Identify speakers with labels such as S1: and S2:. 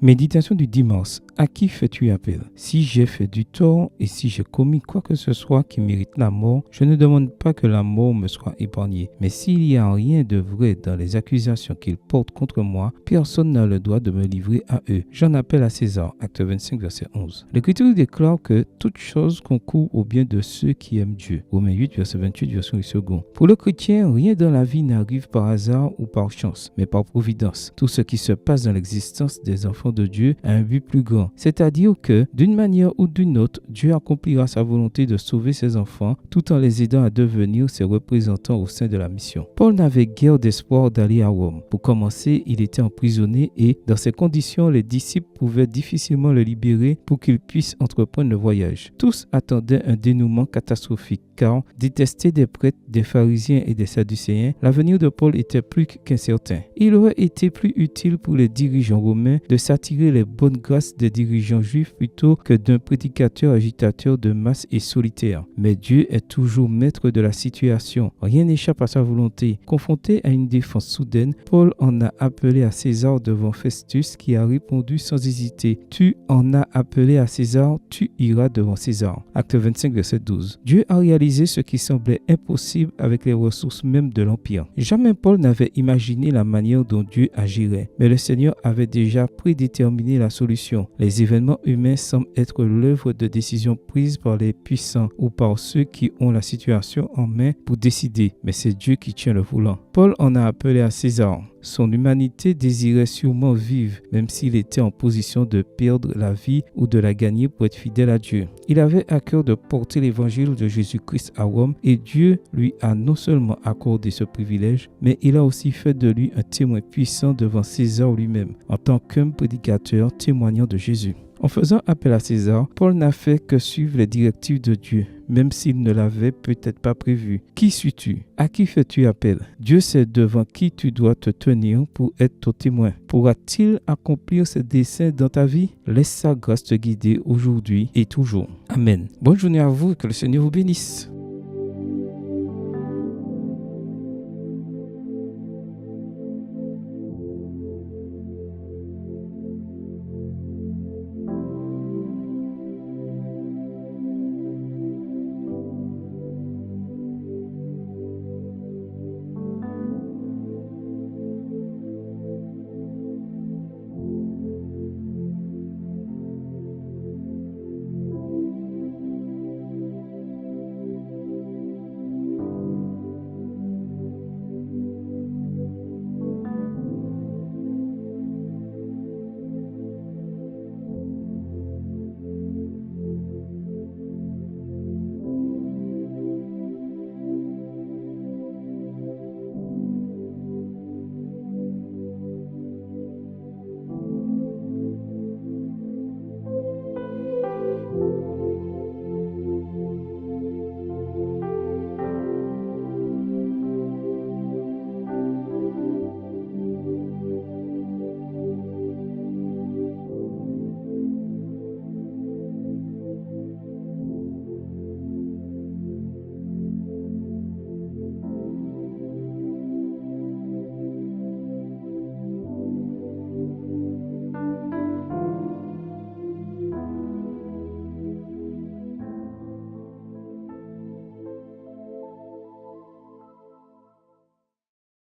S1: Méditation du 10 mars. À qui fais-tu appel? Si j'ai fait du tort et si j'ai commis quoi que ce soit qui mérite la mort, je ne demande pas que la mort me soit épargnée. Mais s'il n'y a rien de vrai dans les accusations qu'ils portent contre moi, personne n'a le droit de me livrer à eux. J'en appelle à César. Acte 25, verset 11. L'Écriture déclare que toute chose concourt au bien de ceux qui aiment Dieu. Romains 8, verset 28, version seconde. Pour le chrétien, rien dans la vie n'arrive par hasard ou par chance, mais par providence. Tout ce qui se passe dans l'existence des enfants de Dieu a un but plus grand. C'est-à-dire que, d'une manière ou d'une autre, Dieu accomplira sa volonté de sauver ses enfants tout en les aidant à devenir ses représentants au sein de la mission. Paul n'avait guère d'espoir d'aller à Rome. Pour commencer, il était emprisonné et, dans ces conditions, les disciples pouvaient difficilement le libérer pour qu'il puisse entreprendre le voyage. Tous attendaient un dénouement catastrophique, car, détesté des prêtres, des pharisiens et des sadducéens, l'avenir de Paul était plus qu'incertain. Il aurait été plus utile pour les dirigeants romains de s'attirer les bonnes grâces des dirigeants juifs plutôt que d'un prédicateur agitateur de masse et solitaire. Mais Dieu est toujours maître de la situation. Rien n'échappe à sa volonté. Confronté à une défense soudaine, Paul en a appelé à César devant Festus qui a répondu sans hésiter. Tu en as appelé à César, tu iras devant César. Acte 25, verset 12. Dieu a réalisé ce qui semblait impossible avec les ressources même de l'Empire. Jamais Paul n'avait imaginé la manière dont Dieu agirait, mais le Seigneur avait déjà prédéterminé la solution. Les événements humains semblent être l'œuvre de décisions prises par les puissants ou par ceux qui ont la situation en main pour décider, mais c'est Dieu qui tient le volant. Paul en a appelé à César. Son humanité désirait sûrement vivre, même s'il était en position de perdre la vie ou de la gagner pour être fidèle à Dieu. Il avait à cœur de porter l'évangile de Jésus-Christ à Rome et Dieu lui a non seulement accordé ce privilège, mais il a aussi fait de lui un témoin puissant devant César lui-même, en tant qu'homme prédicateur témoignant de Jésus. En faisant appel à César, Paul n'a fait que suivre les directives de Dieu, même s'il ne l'avait peut-être pas prévu. Qui suis-tu? À qui fais-tu appel? Dieu sait devant qui tu dois te tenir pour être ton témoin. Pourra-t-il accomplir ses desseins dans ta vie? Laisse sa grâce te guider aujourd'hui et toujours. Amen. Bonne journée à vous et que le Seigneur vous bénisse.